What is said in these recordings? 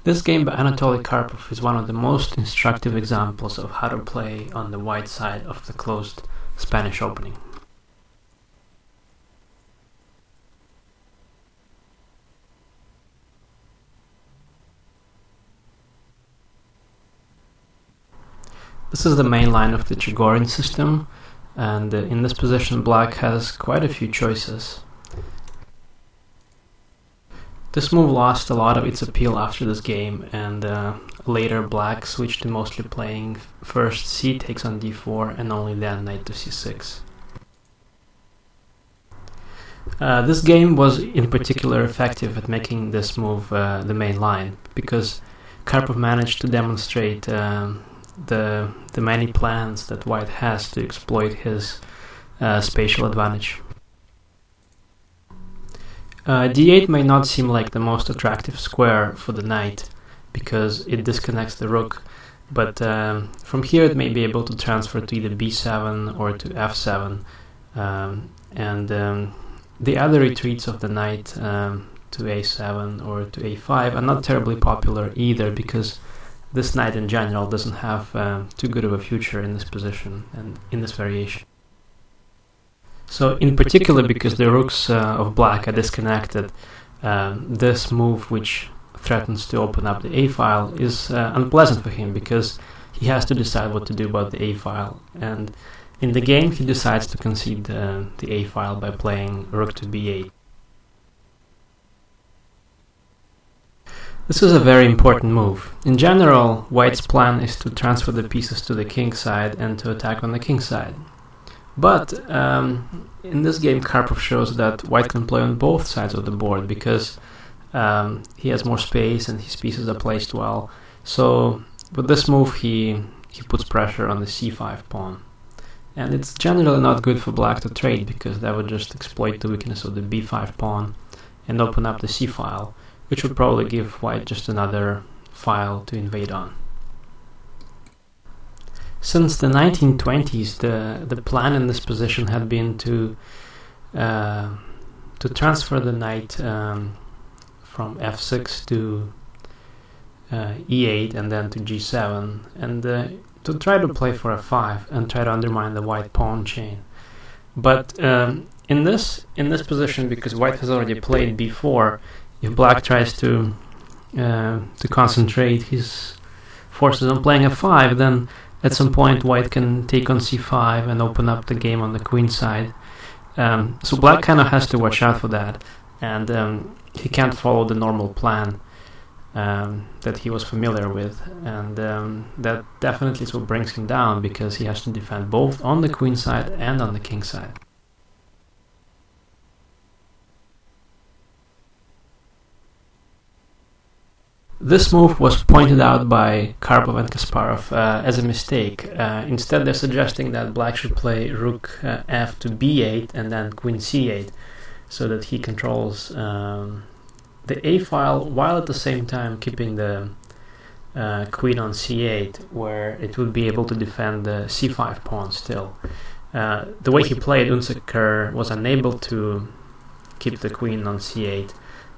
This game by Anatoly Karpov is one of the most instructive examples of how to play on the white side of the closed Spanish opening. This is the main line of the Chigorin system, and in this position black has quite a few choices. This move lost a lot of its appeal after this game, and later black switched to mostly playing first c takes on d4 and only then knight to c6. This game was in particular effective at making this move the main line, because Karpov managed to demonstrate the many plans that white has to exploit his spatial advantage. d8 may not seem like the most attractive square for the knight because it disconnects the rook, but from here it may be able to transfer to either b7 or to f7, and the other retreats of the knight to a7 or to a5 are not terribly popular either, because this knight in general doesn't have too good of a future in this position and in this variation. So in particular, because the rooks of black are disconnected, this move, which threatens to open up the a-file, is unpleasant for him, because he has to decide what to do about the a-file, and in the game he decides to concede the a-file by playing rook to b8. This is a very important move. In general, white's plan is to transfer the pieces to the king side and to attack on the king side. But in this game Karpov shows that white can play on both sides of the board, because he has more space and his pieces are placed well. So with this move he puts pressure on the c5 pawn. And it's generally not good for black to trade, because that would just exploit the weakness of the b5 pawn and open up the c file, which would probably give white just another file to invade on. Since the 1920s, the plan in this position had been to transfer the knight from f6 to e8 and then to g7, and to try to play for f5 and try to undermine the white pawn chain. But in this position, because white has already played b4, if black tries to concentrate his forces on playing f5, then at some point white can take on c5 and open up the game on the queen side. So black kind of has to watch out for that, and he can't follow the normal plan that he was familiar with, and that definitely is what brings him down, because he has to defend both on the queen side and on the king side. This move was pointed out by Karpov and Kasparov as a mistake. Instead, they're suggesting that black should play rook f to b8 and then queen c8, so that he controls the a-file while at the same time keeping the queen on c8, where it would be able to defend the c5 pawn still. The way he played, Unzicker was unable to keep the queen on c8,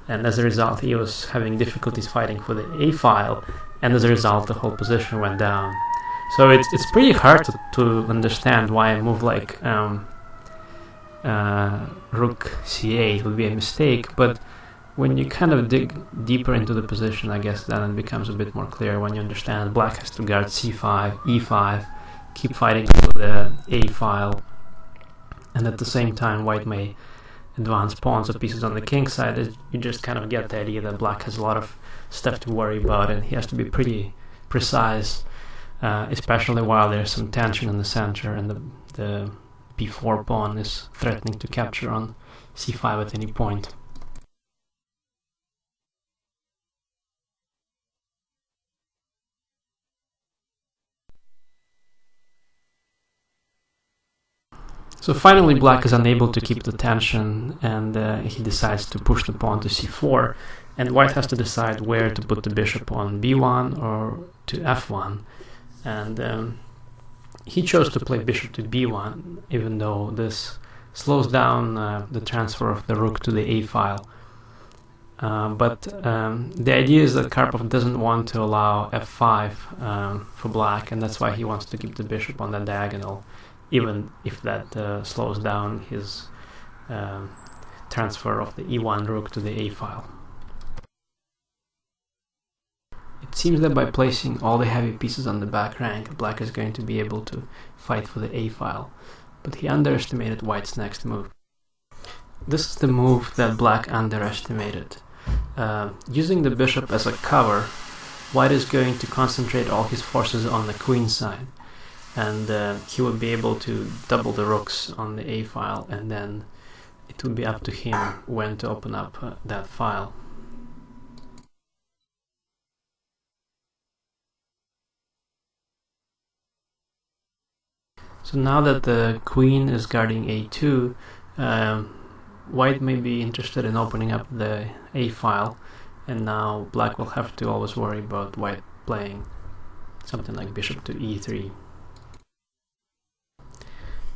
and as a result he was having difficulties fighting for the a-file, and as a result the whole position went down. So it's pretty hard to understand why a move like rook c8 would be a mistake, but when you kind of dig deeper into the position, I guess then it becomes a bit more clear when you understand black has to guard c5, e5, keep fighting for the a-file, and at the same time white may advance pawns or pieces on the king side. You just kind of get the idea that black has a lot of stuff to worry about, and he has to be pretty precise, especially while there's some tension in the center and the b4 pawn is threatening to capture on c5 at any point. So finally black is unable to keep the tension, and he decides to push the pawn to c4, and white has to decide where to put the bishop, on b1 or to f1, and he chose to play bishop to b1, even though this slows down the transfer of the rook to the a-file. But the idea is that Karpov doesn't want to allow f5 for black, and that's why he wants to keep the bishop on the diagonal, even if that slows down his transfer of the e1 rook to the a file. It seems that by placing all the heavy pieces on the back rank, black is going to be able to fight for the a file, but he underestimated white's next move. This is the move that black underestimated. Using the bishop as a cover, white is going to concentrate all his forces on the queenside, and he would be able to double the rooks on the a file, and then it would be up to him when to open up that file. So now that the queen is guarding a2, white may be interested in opening up the a file, and now black will have to always worry about white playing something like bishop to e3.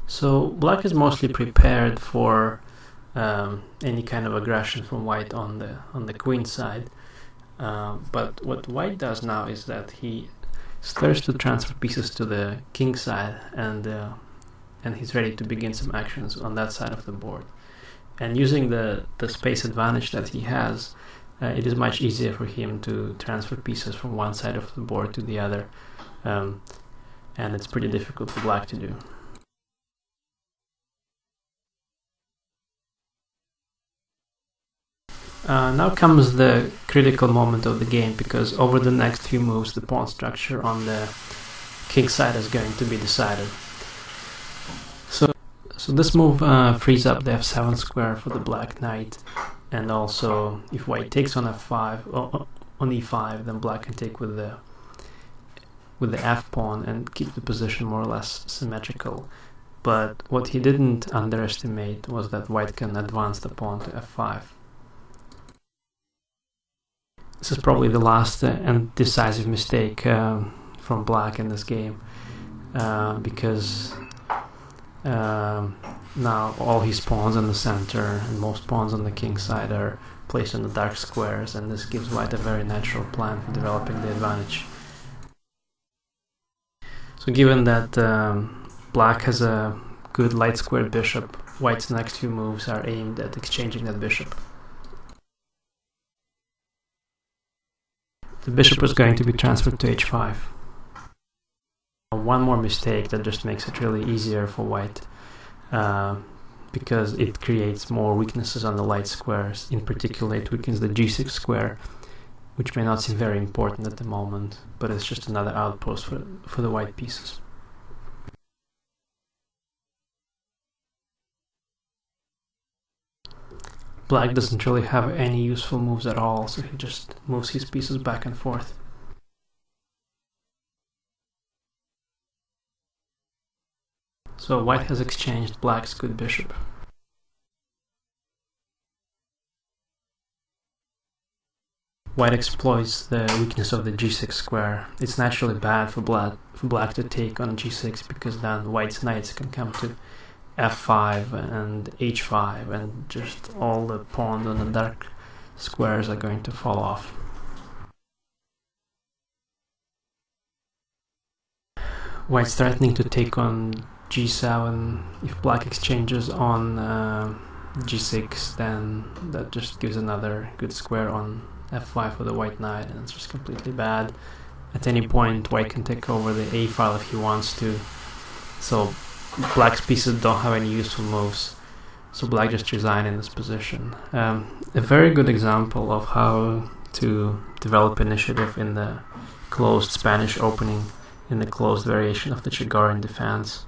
So black is mostly prepared for any kind of aggression from white on the queen side, but what white does now is that he starts to transfer pieces to the king side, and he's ready to begin some actions on that side of the board. And using the space advantage that he has, it is much easier for him to transfer pieces from one side of the board to the other, and it's pretty difficult for black to do. Now comes the critical moment of the game, because over the next few moves the pawn structure on the king side is going to be decided. So this move frees up the f7 square for the black knight, and also if white takes on f5 or on e5, then black can take with the f pawn and keep the position more or less symmetrical. But what he didn't underestimate was that white can advance the pawn to f5. This is probably the last and decisive mistake from black in this game, because now all his pawns in the center and most pawns on the king side are placed in the dark squares, and this gives white a very natural plan for developing the advantage. So given that black has a good light squared bishop, white's next few moves are aimed at exchanging that bishop. The bishop is going to be transferred to h5. One more mistake that just makes it really easier for white, because it creates more weaknesses on the light squares. In particular, it weakens the g6 square, which may not seem very important at the moment, but it's just another outpost for the white pieces. Black doesn't really have any useful moves at all, so he just moves his pieces back and forth. So white has exchanged black's good bishop. White exploits the weakness of the g6 square. It's naturally bad for black to take on g6, because then white's knights can come to f5 and h5, and just all the pawns on the dark squares are going to fall off. White's threatening to take on g7. If black exchanges on g6, then that just gives another good square on f5 for the white knight, and it's just completely bad. At any point white can take over the a file if he wants to, so black's pieces don't have any useful moves, so black just resigned in this position. A very good example of how to develop initiative in the closed Spanish opening, in the closed variation of the Chigorin defense.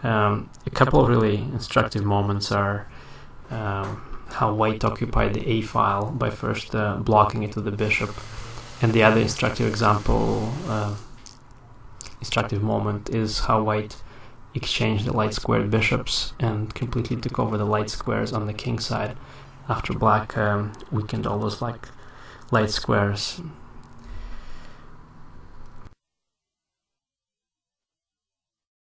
A couple of really instructive moments are how white occupied the a file by first blocking it with the bishop, and the other instructive moment is how white exchanged the light squared bishops and completely took over the light squares on the king side after black weakened all those light squares.